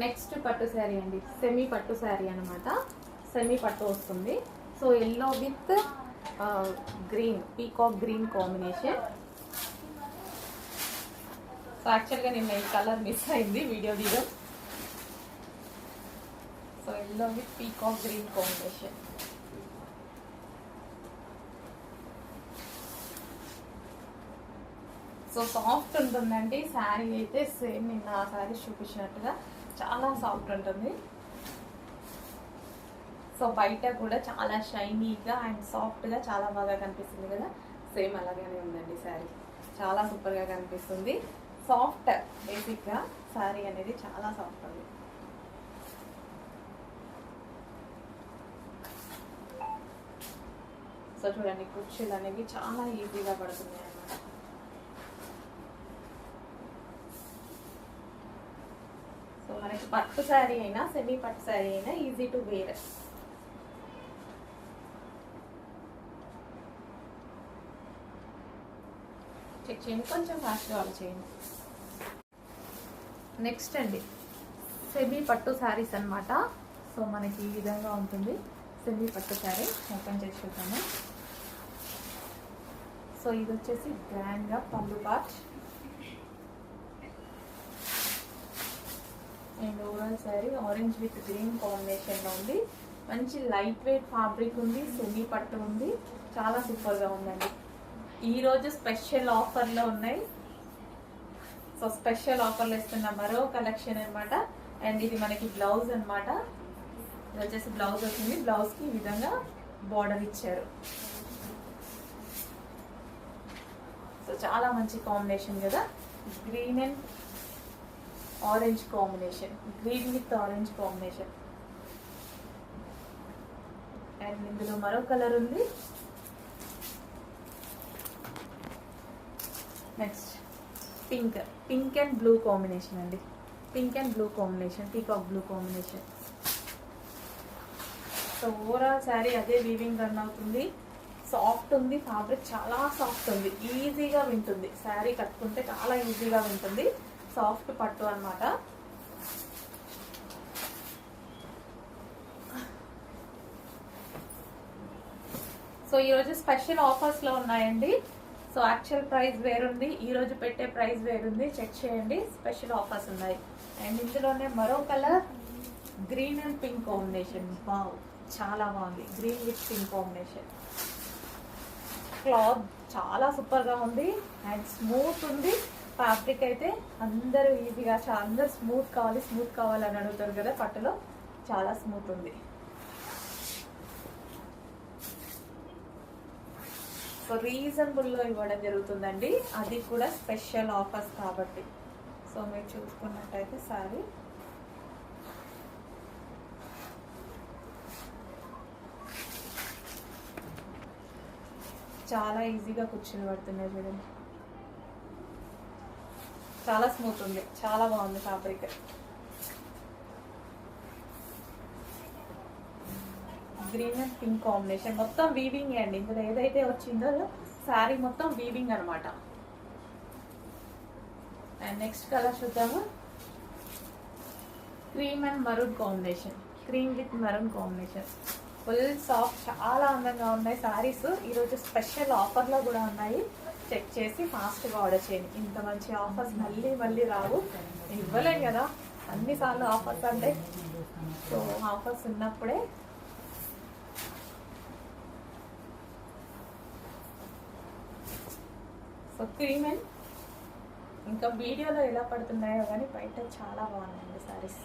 Next పట్టు శారీ అండి, semi పట్టు శారీ అనమాట. సెమీ పట్టు వస్తుంది. So yellow with green, peacock green combination. So యాక్చువల్గా నిన్న ఈ కలర్ మిస్ అయింది వీడియో దిగం. So yellow with peacock green combination. So soft ఉంటుందండి శారీ అయితే, సేమ్ నిన్న ఆ శారీ చూపించినట్టుగా చాలా సాఫ్ట్ ఉంటుంది. సో బయట కూడా చాలా షైనీగా అండ్ సాఫ్ట్గా చాలా బాగా కనిపిస్తుంది కదా, సేమ్ అలాగే ఉందండి శారీ. చాలా సూపర్గా కనిపిస్తుంది. సాఫ్ట్ బేసిక్గా శారీ అనేది చాలా సాఫ్ట్ ఉంది. సో చూడండి, కుర్చీలు అనేవి చాలా ఈజీగా పడుతున్నాయి అన్నమాట. సో మనకి పట్టు శారీ అయినా సెమీ పట్టు శారీ అయినా ఈజీ టు వేర్. చెక్ చేయండి, కొంచెం ఫాస్ట్గా వాళ్ళు చేయండి. నెక్స్ట్ అండి సెమీ పట్టు శారీస్ అనమాట. సో మనకి ఈ విధంగా ఉంటుంది సెమీ పట్టు శారీ. ఓపెన్ చేసి చూద్దాము. సో ఇది వచ్చేసి గ్రాండ్గా పళ్ళు part and overall sari orange with green కాంబినేషన్లో ఉంది. మంచి లైట్ వెయిట్ ఫ్యాబ్రిక్ ఉంది, సెమీ పట్టు ఉంది, చాలా సూపర్గా ఉందండి. ఈరోజు స్పెషల్ ఆఫర్లో ఉన్నాయి. సో స్పెషల్ ఆఫర్లు ఇస్తున్న మరో కలెక్షన్ అనమాట. అండ్ ఇది మనకి బ్లౌజ్ అనమాట. ఇది వచ్చేసి బ్లౌజ్ వచ్చింది. బ్లౌజ్కి ఈ విధంగా బార్డర్ ఇచ్చారు. సో చాలా మంచి కాంబినేషన్ కదా, green and orange combination, green with orange combination. And ఇందులో మరో కలర్ ఉంది. Next pink, pink and blue combination అండి. Pink and blue combination, peacock blue combination. So overall sari అదే వీవింగ్ రన్ అవుతుంది. సాఫ్ట్ ఉంది, ఫ్యాబ్రిక్ చాలా సాఫ్ట్ ఉంది, ఈజీగా వింటుంది. శారీ కట్టుకుంటే చాలా ఈజీగా వింటుంది. సాఫ్ట్ పట్టు అనమాట. సో ఈరోజు స్పెషల్ ఆఫర్స్లో ఉన్నాయండి. సో యాక్చువల్ ప్రైస్ వేరుంది, ఈరోజు పెట్టే ప్రైస్ వేరుంది. చెక్ చేయండి, స్పెషల్ ఆఫర్స్ ఉన్నాయి. అండ్ ఇందులోనే మరో colour green and pink combination. Wow, చాలా బాగుంది. Green with pink combination. Cloth చాలా సూపర్గా ఉంది అండ్ స్మూత్ ఉంది. ఫ్యాబ్రిక్ అయితే అందరూ ఈజీగా, అందరూ స్మూత్ కావాలని అడుగుతారు కదా పట్టులో, చాలా స్మూత్ ఉంది. సో రీజనబుల్లో ఇవ్వడం జరుగుతుందండి, అది కూడా స్పెషల్ ఆఫర్స్ కాబట్టి. సో మీరు చూసుకున్నట్టయితే సారీ చాలా ఈజీగా కూర్చుని పడుతున్నాయి చూడండి. చాలా స్మూత్ ఉంది, చాలా బాగుంది fabric. Green and pink combination, మొత్తం వీవింగ్ అండి. ఇందులో ఏదైతే వచ్చిందో శారీ మొత్తం వీవింగ్ అనమాట. అండ్ నెక్స్ట్ కలర్ చూద్దాము. Cream and maroon combination, cream with maroon combination. Full soft, చాలా అందంగా ఉన్నాయి శారీస్. ఈరోజు స్పెషల్ ఆఫర్లో కూడా ఉన్నాయి. చెక్ చేసి ఫాస్ట్గా ఆర్డర్ చేయండి. ఇంత మంచి ఆఫర్స్ మళ్ళీ రావు, ఇవ్వలేం కదా అన్నిసార్లు ఆఫర్స్ అంటే. సో ఆఫర్స్ ఉన్నప్పుడే. సో క్రీమ్ అండ్ ఇంకా వీడియోలో ఎలా పడుతున్నాయో కానీ బయట చాలా బాగున్నాయండి శారీస్.